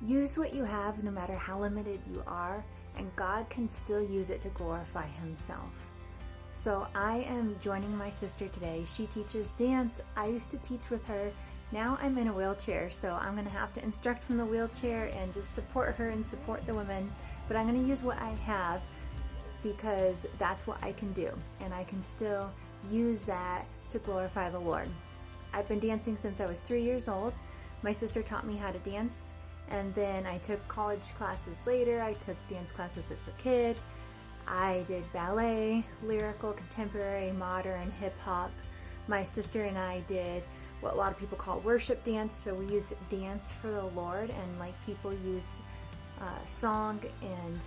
Use what you have no matter how limited you are, and God can still use it to glorify Himself. So I am joining my sister today. She teaches dance. I used to teach with her. Now I'm in a wheelchair, so I'm going to have to instruct from the wheelchair and just support her and support the women. But I'm going to use what I have because that's what I can do, and I can still use that to glorify the Lord. I've been dancing since I was 3 years old. My sister taught me how to dance, and then I took college classes later. I took dance classes as a kid. I did ballet, lyrical, contemporary, modern, hip-hop. My sister and I did what a lot of people call worship dance. So we use dance for the Lord, and like people use song and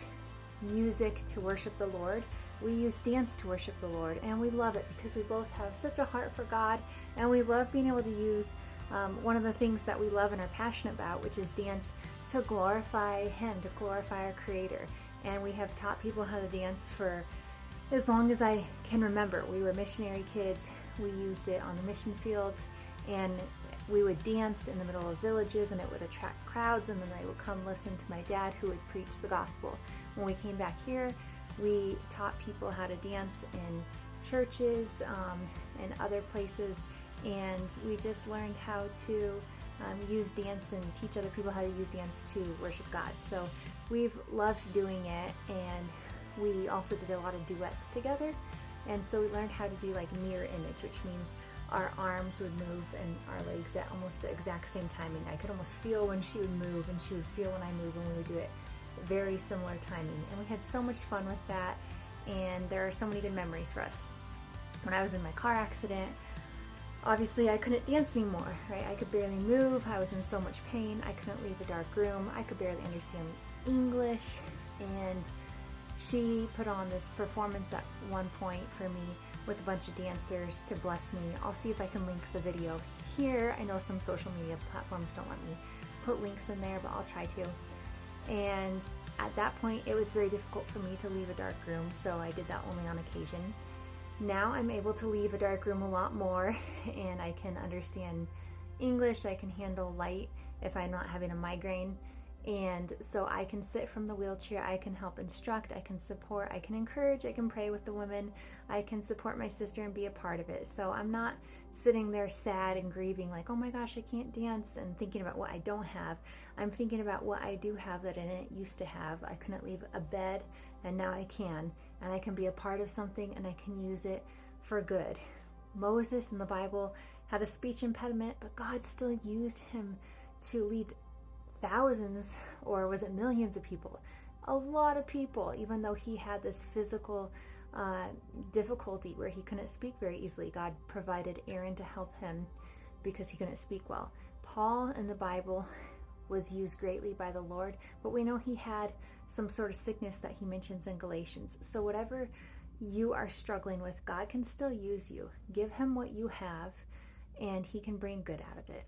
music to worship the Lord, we use dance to worship the Lord, and we love it because we both have such a heart for God, and we love being able to use one of the things that we love and are passionate about, which is dance to glorify Him, to glorify our Creator. And we have taught people how to dance for as long as I can remember. We were missionary kids. We used it on the mission field, and we would dance in the middle of villages, and it would attract crowds, and then they would come listen to my dad who would preach the gospel. When we came back here, we taught people how to dance in churches and other places, and we just learned how to use dance and teach other people how to use dance to worship God. So we've loved doing it, and we also did a lot of duets together. And so we learned how to do like mirror image, which means our arms would move and our legs at almost the exact same timing. I could almost feel when she would move, and she would feel when I moved, and we would do it very similar timing. And we had so much fun with that, and there are so many good memories for us. When I was in my car accident, obviously I couldn't dance anymore, right? I could barely move. I was in so much pain. I couldn't leave a dark room. I could barely understand English. And she put on this performance at one point for me with a bunch of dancers to bless me. I'll see if I can link the video here. I know some social media platforms don't let me put links in there, but I'll try to. And at that point, it was very difficult for me to leave a dark room, so I did that only on occasion. Now I'm able to leave a dark room a lot more, and I can understand English. I can handle light if I'm not having a migraine. And so I can sit from the wheelchair, I can help instruct, I can support, I can encourage, I can pray with the women, I can support my sister and be a part of it. So I'm not sitting there sad and grieving like, oh my gosh, I can't dance, and thinking about what I don't have. I'm thinking about what I do have that I didn't used to have. I couldn't leave a bed, and now I can. And I can be a part of something, and I can use it for good. Moses in the Bible had a speech impediment, but God still used him to lead thousands, or was it millions of people? A lot of people, even though he had this physical difficulty where he couldn't speak very easily. God provided Aaron to help him because he couldn't speak well. Paul in the Bible was used greatly by the Lord, but we know he had some sort of sickness that he mentions in Galatians. So whatever you are struggling with, God can still use you. Give him what you have, and he can bring good out of it.